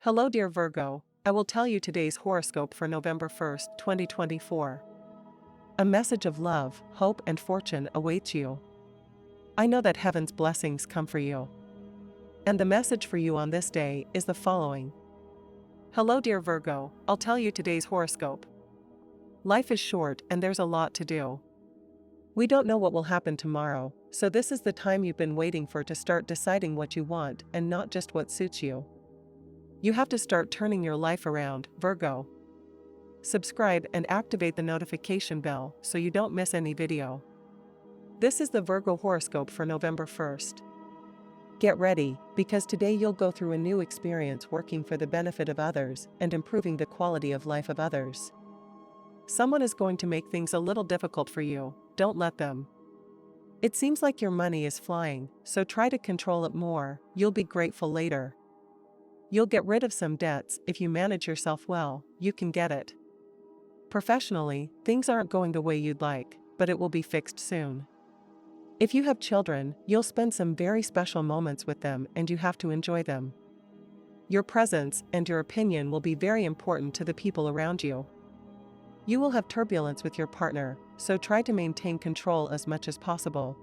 Hello dear Virgo, I will tell you today's horoscope for November 1st, 2024. A message of love, hope and fortune awaits you. I know that heaven's blessings come for you. And the message for you on this day is the following. Hello dear Virgo, I'll tell you today's horoscope. Life is short and there's a lot to do. We don't know what will happen tomorrow, so this is the time you've been waiting for to start deciding what you want and not just what suits you. You have to start turning your life around, Virgo. Subscribe and activate the notification bell so you don't miss any video. This is the Virgo horoscope for November 1st. Get ready, because today you'll go through a new experience working for the benefit of others and improving the quality of life of others. Someone is going to make things a little difficult for you, don't let them. It seems like your money is flying, so try to control it more, you'll be grateful later. You'll get rid of some debts if you manage yourself well, you can get it. Professionally, things aren't going the way you'd like, but it will be fixed soon. If you have children, you'll spend some very special moments with them and you have to enjoy them. Your presence and your opinion will be very important to the people around you. You will have turbulence with your partner, so try to maintain control as much as possible.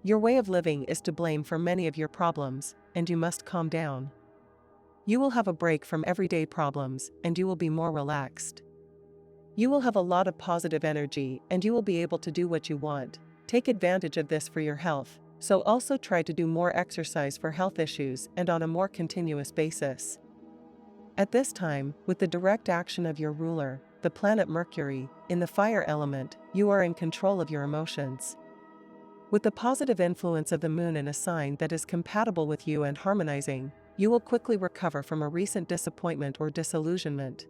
Your way of living is to blame for many of your problems, and you must calm down. You will have a break from everyday problems, and you will be more relaxed. You will have a lot of positive energy, and you will be able to do what you want. Take advantage of this for your health, so also try to do more exercise for health issues and on a more continuous basis. At this time, with the direct action of your ruler, the planet Mercury, in the fire element, you are in control of your emotions. With the positive influence of the moon in a sign that is compatible with you and harmonizing, you will quickly recover from a recent disappointment or disillusionment.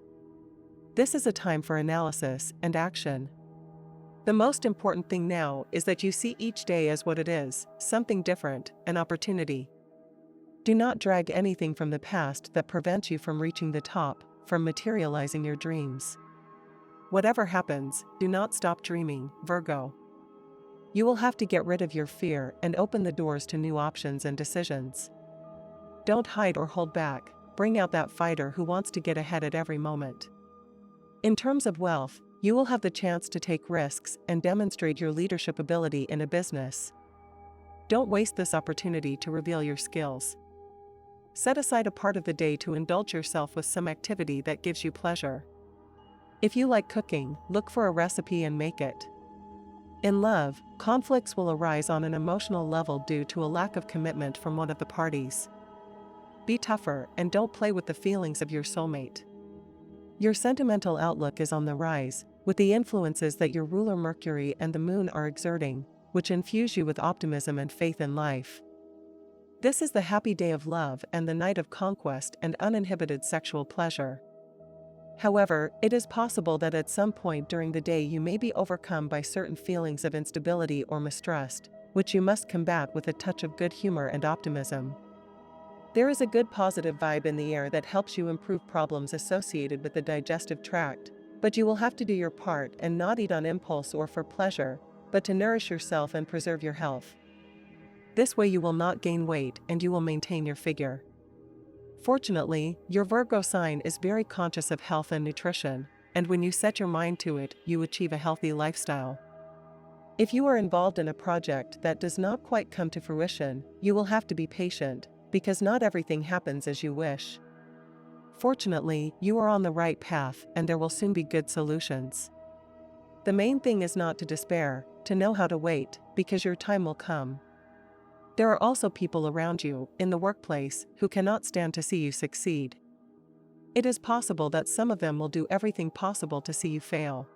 This is a time for analysis and action. The most important thing now is that you see each day as what it is, something different, an opportunity. Do not drag anything from the past that prevents you from reaching the top, from materializing your dreams. Whatever happens, do not stop dreaming, Virgo. You will have to get rid of your fear and open the doors to new options and decisions. Don't hide or hold back, bring out that fighter who wants to get ahead at every moment. In terms of wealth, you will have the chance to take risks and demonstrate your leadership ability in a business. Don't waste this opportunity to reveal your skills. Set aside a part of the day to indulge yourself with some activity that gives you pleasure. If you like cooking, look for a recipe and make it. In love, conflicts will arise on an emotional level due to a lack of commitment from one of the parties. Be tougher and don't play with the feelings of your soulmate. Your sentimental outlook is on the rise, with the influences that your ruler Mercury and the moon are exerting, which infuse you with optimism and faith in life. This is the happy day of love and the night of conquest and uninhibited sexual pleasure. However, it is possible that at some point during the day you may be overcome by certain feelings of instability or mistrust, which you must combat with a touch of good humor and optimism. There is a good positive vibe in the air that helps you improve problems associated with the digestive tract, but you will have to do your part and not eat on impulse or for pleasure, but to nourish yourself and preserve your health. This way you will not gain weight and you will maintain your figure. Fortunately, your Virgo sign is very conscious of health and nutrition, and when you set your mind to it, you achieve a healthy lifestyle. If you are involved in a project that does not quite come to fruition, you will have to be patient, because not everything happens as you wish. Fortunately, you are on the right path and there will soon be good solutions. The main thing is not to despair, to know how to wait, because your time will come. There are also people around you, in the workplace, who cannot stand to see you succeed. It is possible that some of them will do everything possible to see you fail.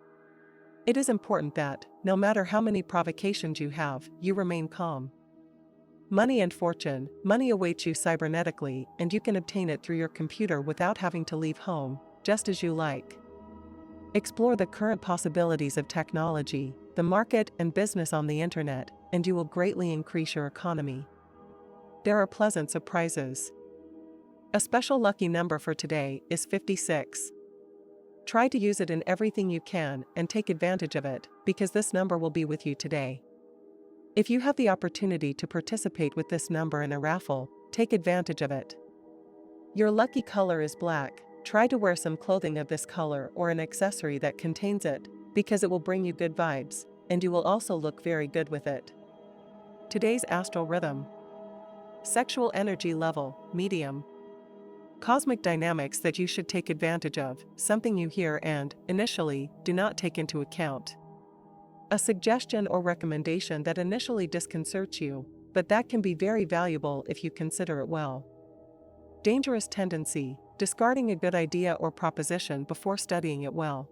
It is important that, no matter how many provocations you have, you remain calm. Money and fortune, money awaits you cybernetically, and you can obtain it through your computer without having to leave home, just as you like. Explore the current possibilities of technology, the market and business on the internet, and you will greatly increase your economy. There are pleasant surprises. A special lucky number for today is 56. Try to use it in everything you can and take advantage of it, because this number will be with you today. If you have the opportunity to participate with this number in a raffle, take advantage of it. Your lucky color is black. Try to wear some clothing of this color or an accessory that contains it, because it will bring you good vibes, and you will also look very good with it. Today's astral rhythm. Sexual energy level, medium. Cosmic dynamics that you should take advantage of, something you hear and, initially, do not take into account. A suggestion or recommendation that initially disconcerts you, but that can be very valuable if you consider it well. Dangerous tendency, discarding a good idea or proposition before studying it well.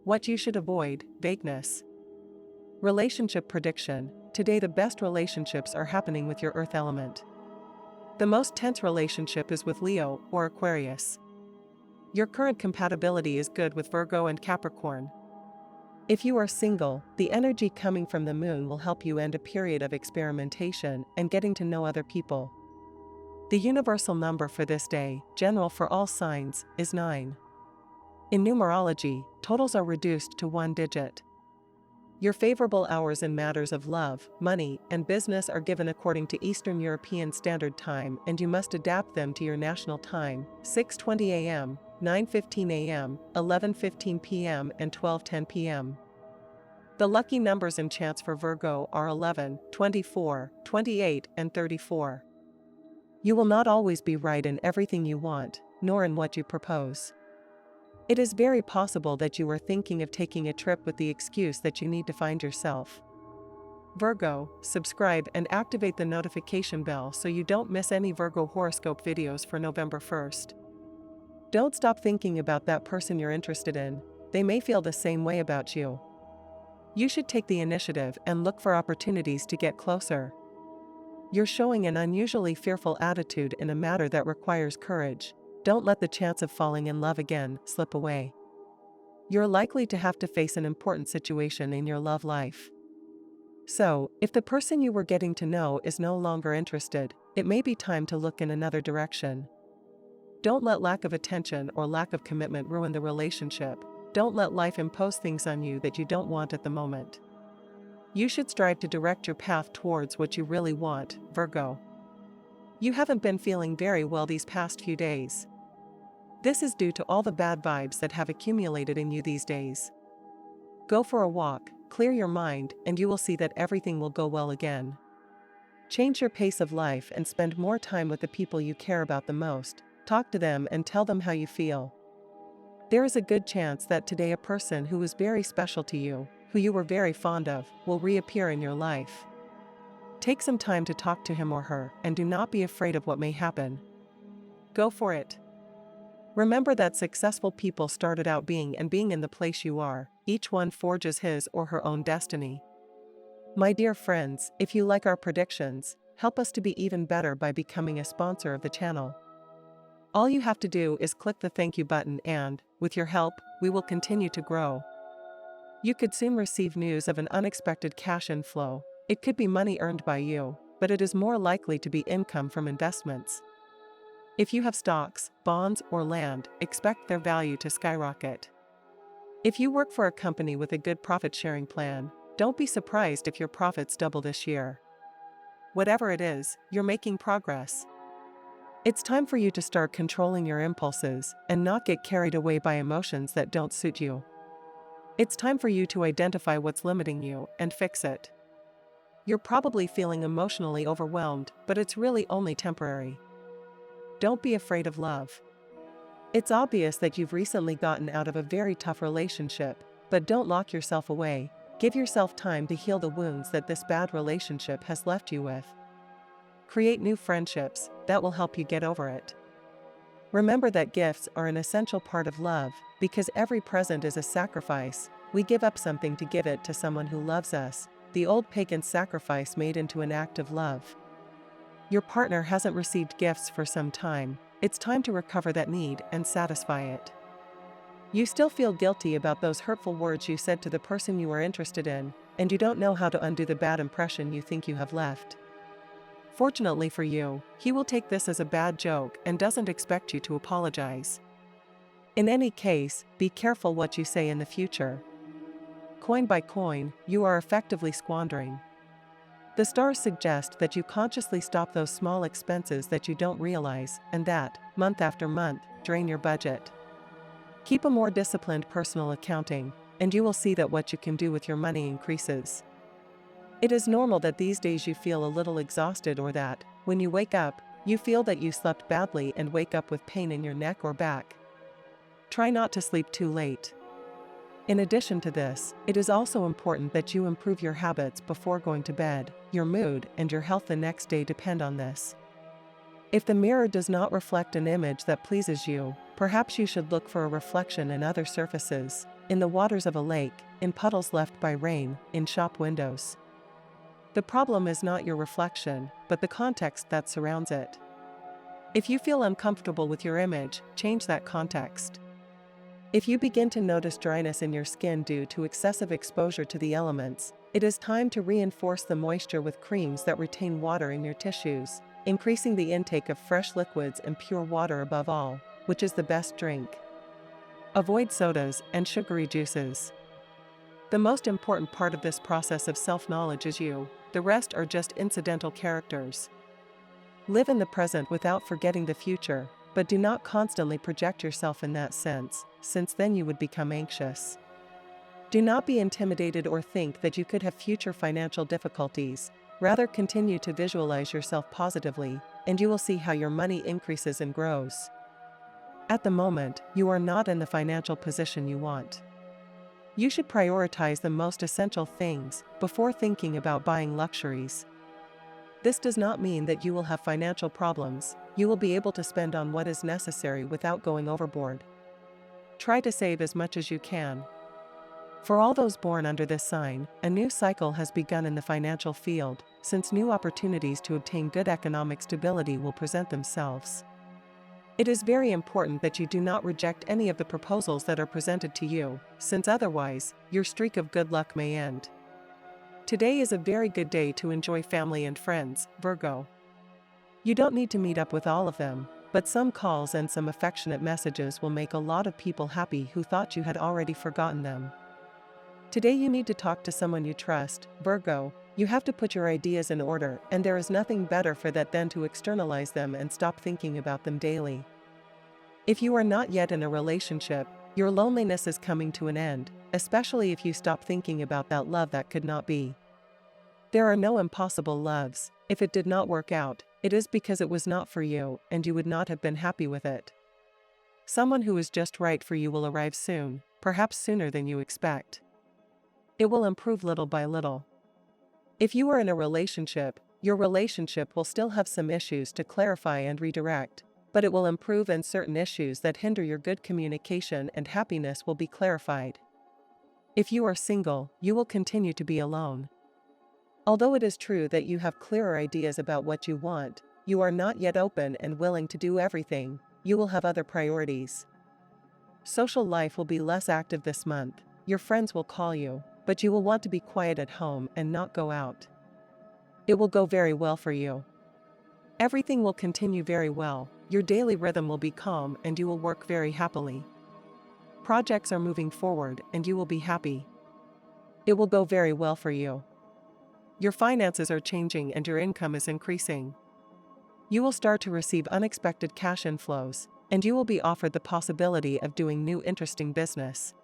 What you should avoid, vagueness. Relationship prediction, today the best relationships are happening with your earth element. The most tense relationship is with Leo or Aquarius. Your current compatibility is good with Virgo and Capricorn. If you are single, the energy coming from the moon will help you end a period of experimentation and getting to know other people. The universal number for this day, general for all signs, is 9. In numerology, totals are reduced to 1 digit. Your favorable hours in matters of love, money, and business are given according to Eastern European Standard Time, and you must adapt them to your national time: 6:20 a.m., 9:15 a.m., 11:15 p.m., and 12:10 p.m. The lucky numbers and chance for Virgo are 11, 24, 28, and 34. You will not always be right in everything you want, nor in what you propose. It is very possible that you are thinking of taking a trip with the excuse that you need to find yourself. Virgo, subscribe and activate the notification bell so you don't miss any Virgo horoscope videos for November 1st. Don't stop thinking about that person you're interested in, they may feel the same way about you. You should take the initiative and look for opportunities to get closer. You're showing an unusually fearful attitude in a matter that requires courage. Don't let the chance of falling in love again slip away. You're likely to have to face an important situation in your love life. So, if the person you were getting to know is no longer interested, it may be time to look in another direction. Don't let lack of attention or lack of commitment ruin the relationship. Don't let life impose things on you that you don't want at the moment. You should strive to direct your path towards what you really want, Virgo. You haven't been feeling very well these past few days. This is due to all the bad vibes that have accumulated in you these days. Go for a walk, clear your mind, and you will see that everything will go well again. Change your pace of life and spend more time with the people you care about the most. Talk to them and tell them how you feel. There is a good chance that today a person who was very special to you, who you were very fond of, will reappear in your life. Take some time to talk to him or her, and do not be afraid of what may happen. Go for it. Remember that successful people started out being in the place you are. Each one forges his or her own destiny. My dear friends, if you like our predictions, help us to be even better by becoming a sponsor of the channel. All you have to do is click the thank you button and, with your help, we will continue to grow. You could soon receive news of an unexpected cash inflow. It could be money earned by you, but it is more likely to be income from investments. If you have stocks, bonds, or land, expect their value to skyrocket. If you work for a company with a good profit-sharing plan, don't be surprised if your profits double this year. Whatever it is, you're making progress. It's time for you to start controlling your impulses and not get carried away by emotions that don't suit you. It's time for you to identify what's limiting you and fix it. You're probably feeling emotionally overwhelmed, but it's really only temporary. Don't be afraid of love. It's obvious that you've recently gotten out of a very tough relationship, but don't lock yourself away. Give yourself time to heal the wounds that this bad relationship has left you with. Create new friendships that will help you get over it. Remember that gifts are an essential part of love, because every present is a sacrifice. We give up something to give it to someone who loves us. The old pagan sacrifice made into an act of love. Your partner hasn't received gifts for some time. It's time to recover that need and satisfy it. You still feel guilty about those hurtful words you said to the person you are interested in, and you don't know how to undo the bad impression you think you have left. Fortunately for you, he will take this as a bad joke and doesn't expect you to apologize. In any case, be careful what you say in the future. Coin by coin, you are effectively squandering. The stars suggest that you consciously stop those small expenses that you don't realize and that, month after month, drain your budget. Keep a more disciplined personal accounting, and you will see that what you can do with your money increases. It is normal that these days you feel a little exhausted or that, when you wake up, you feel that you slept badly and wake up with pain in your neck or back. Try not to sleep too late. In addition to this, it is also important that you improve your habits before going to bed. Your mood and your health the next day depend on this. If the mirror does not reflect an image that pleases you, perhaps you should look for a reflection in other surfaces, in the waters of a lake, in puddles left by rain, in shop windows. The problem is not your reflection, but the context that surrounds it. If you feel uncomfortable with your image, change that context. If you begin to notice dryness in your skin due to excessive exposure to the elements, it is time to reinforce the moisture with creams that retain water in your tissues, increasing the intake of fresh liquids and pure water above all, which is the best drink. Avoid sodas and sugary juices. The most important part of this process of self-knowledge is you, the rest are just incidental characters. Live in the present without forgetting the future, but do not constantly project yourself in that sense, since then you would become anxious. Do not be intimidated or think that you could have future financial difficulties, rather continue to visualize yourself positively, and you will see how your money increases and grows. At the moment, you are not in the financial position you want. You should prioritize the most essential things before thinking about buying luxuries. This does not mean that you will have financial problems, you will be able to spend on what is necessary without going overboard. Try to save as much as you can. For all those born under this sign, a new cycle has begun in the financial field, since new opportunities to obtain good economic stability will present themselves. It is very important that you do not reject any of the proposals that are presented to you, since otherwise, your streak of good luck may end. Today is a very good day to enjoy family and friends, Virgo. You don't need to meet up with all of them, but some calls and some affectionate messages will make a lot of people happy who thought you had already forgotten them. Today you need to talk to someone you trust, Virgo. You have to put your ideas in order, and there is nothing better for that than to externalize them and stop thinking about them daily. If you are not yet in a relationship, your loneliness is coming to an end, especially if you stop thinking about that love that could not be. There are no impossible loves. If it did not work out, it is because it was not for you, and you would not have been happy with it. Someone who is just right for you will arrive soon, perhaps sooner than you expect. It will improve little by little. If you are in a relationship, your relationship will still have some issues to clarify and redirect, but it will improve, and certain issues that hinder your good communication and happiness will be clarified. If you are single, you will continue to be alone. Although it is true that you have clearer ideas about what you want, you are not yet open and willing to do everything, you will have other priorities. Social life will be less active this month, your friends will call you, but you will want to be quiet at home and not go out. It will go very well for you. Everything will continue very well, your daily rhythm will be calm and you will work very happily. Projects are moving forward and you will be happy. It will go very well for you. Your finances are changing and your income is increasing. You will start to receive unexpected cash inflows, and you will be offered the possibility of doing new interesting business.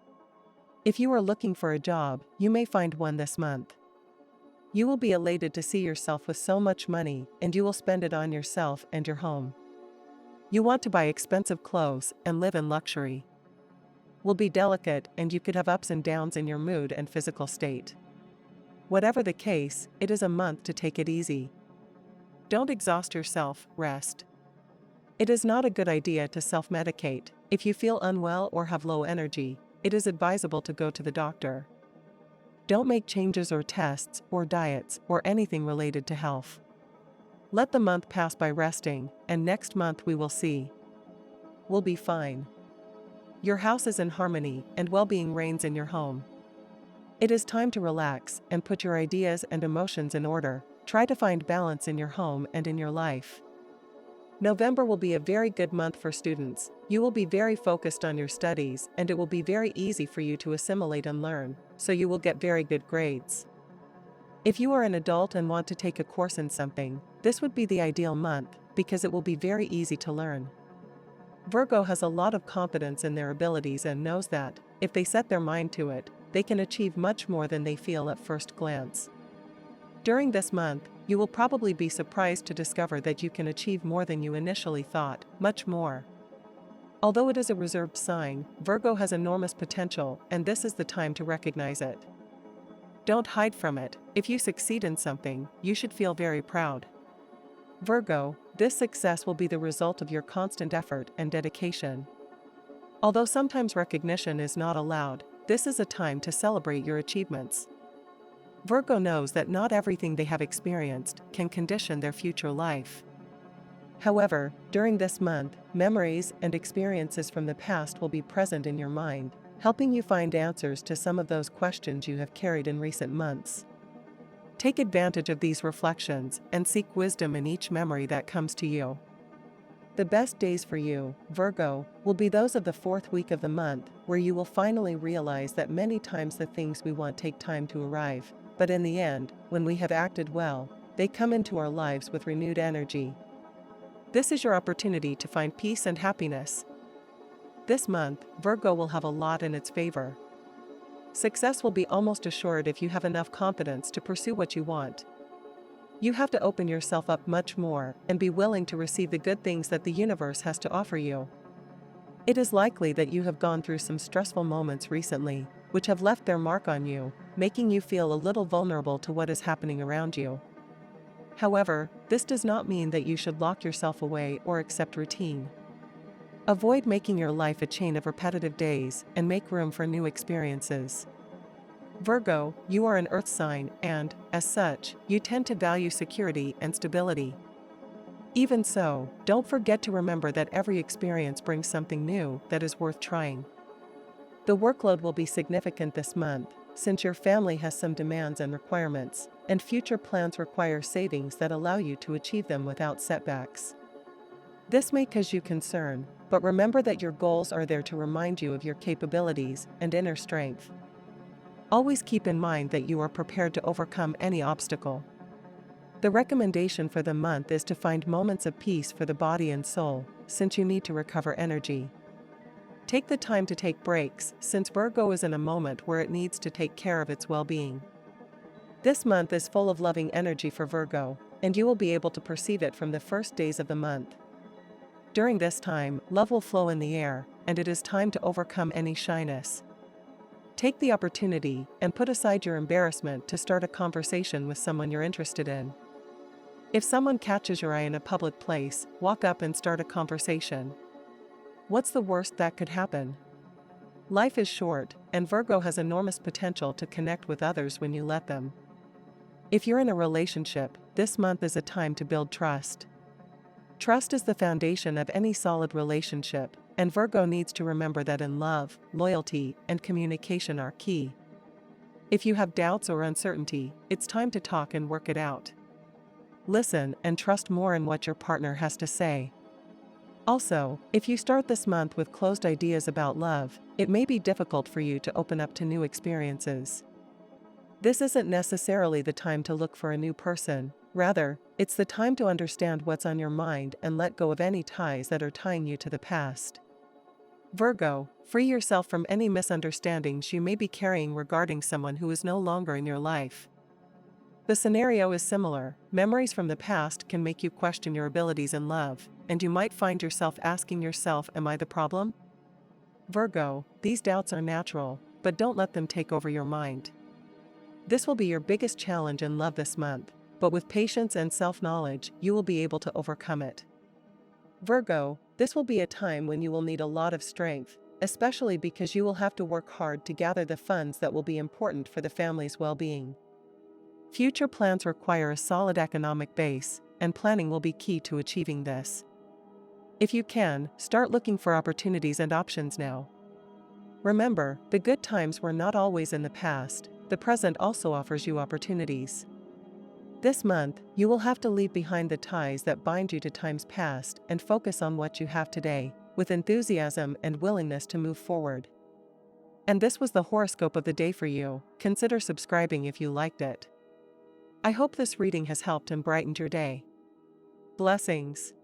If you are looking for a job, you may find one this month. You will be elated to see yourself with so much money, and you will spend it on yourself and your home. You want to buy expensive clothes and live in luxury. Will be delicate, and you could have ups and downs in your mood and physical state. Whatever the case, it is a month to take it easy. Don't exhaust yourself, rest. It is not a good idea to self-medicate. If you feel unwell or have low energy, it is advisable to go to the doctor. Don't make changes or tests or diets or anything related to health. Let the month pass by resting, and next month we will see. We'll be fine. Your house is in harmony, and well-being reigns in your home. It is time to relax and put your ideas and emotions in order. Try to find balance in your home and in your life. November will be a very good month for students. You will be very focused on your studies, and it will be very easy for you to assimilate and learn, so you will get very good grades. If you are an adult and want to take a course in something, this would be the ideal month because it will be very easy to learn. Virgo has a lot of confidence in their abilities and knows that, if they set their mind to it, they can achieve much more than they feel at first glance. During this month, you will probably be surprised to discover that you can achieve more than you initially thought, much more. Although it is a reserved sign, Virgo has enormous potential, and this is the time to recognize it. Don't hide from it. If you succeed in something, you should feel very proud. Virgo, this success will be the result of your constant effort and dedication. Although sometimes recognition is not allowed, this is a time to celebrate your achievements. Virgo knows that not everything they have experienced can condition their future life. However, during this month, memories and experiences from the past will be present in your mind, helping you find answers to some of those questions you have carried in recent months. Take advantage of these reflections and seek wisdom in each memory that comes to you. The best days for you, Virgo, will be those of the fourth week of the month, where you will finally realize that many times the things we want take time to arrive, but in the end, when we have acted well, they come into our lives with renewed energy. This is your opportunity to find peace and happiness. This month, Virgo will have a lot in its favor. Success will be almost assured if you have enough confidence to pursue what you want. You have to open yourself up much more and be willing to receive the good things that the universe has to offer you. It is likely that you have gone through some stressful moments recently, which have left their mark on you, making you feel a little vulnerable to what is happening around you. However, this does not mean that you should lock yourself away or accept routine. Avoid making your life a chain of repetitive days and make room for new experiences. Virgo, you are an earth sign and, as such, you tend to value security and stability. Even so, don't forget to remember that every experience brings something new that is worth trying. The workload will be significant this month, since your family has some demands and requirements, and future plans require savings that allow you to achieve them without setbacks. This may cause you concern, but remember that your goals are there to remind you of your capabilities and inner strength. Always keep in mind that you are prepared to overcome any obstacle. The recommendation for the month is to find moments of peace for the body and soul, since you need to recover energy. Take the time to take breaks, since Virgo is in a moment where it needs to take care of its well-being. This month is full of loving energy for Virgo, and you will be able to perceive it from the first days of the month. During this time, love will flow in the air, and it is time to overcome any shyness. Take the opportunity and put aside your embarrassment to start a conversation with someone you're interested in. If someone catches your eye in a public place, walk up and start a conversation. What's the worst that could happen? Life is short, and Virgo has enormous potential to connect with others when you let them. If you're in a relationship, this month is a time to build trust. Trust is the foundation of any solid relationship, and Virgo needs to remember that in love, loyalty, and communication are key. If you have doubts or uncertainty, it's time to talk and work it out. Listen and trust more in what your partner has to say. Also, if you start this month with closed ideas about love, it may be difficult for you to open up to new experiences. This isn't necessarily the time to look for a new person. Rather, it's the time to understand what's on your mind and let go of any ties that are tying you to the past. Virgo, free yourself from any misunderstandings you may be carrying regarding someone who is no longer in your life. The scenario is similar. Memories from the past can make you question your abilities in love, and you might find yourself asking yourself, am I the problem? Virgo, these doubts are natural, but don't let them take over your mind. This will be your biggest challenge in love this month, but with patience and self-knowledge, you will be able to overcome it. Virgo, this will be a time when you will need a lot of strength, especially because you will have to work hard to gather the funds that will be important for the family's well-being. Future plans require a solid economic base, and planning will be key to achieving this. If you can, start looking for opportunities and options now. Remember, the good times were not always in the past. The present also offers you opportunities. This month, you will have to leave behind the ties that bind you to times past and focus on what you have today, with enthusiasm and willingness to move forward. And this was the horoscope of the day for you. Consider subscribing if you liked it. I hope this reading has helped and brightened your day. Blessings.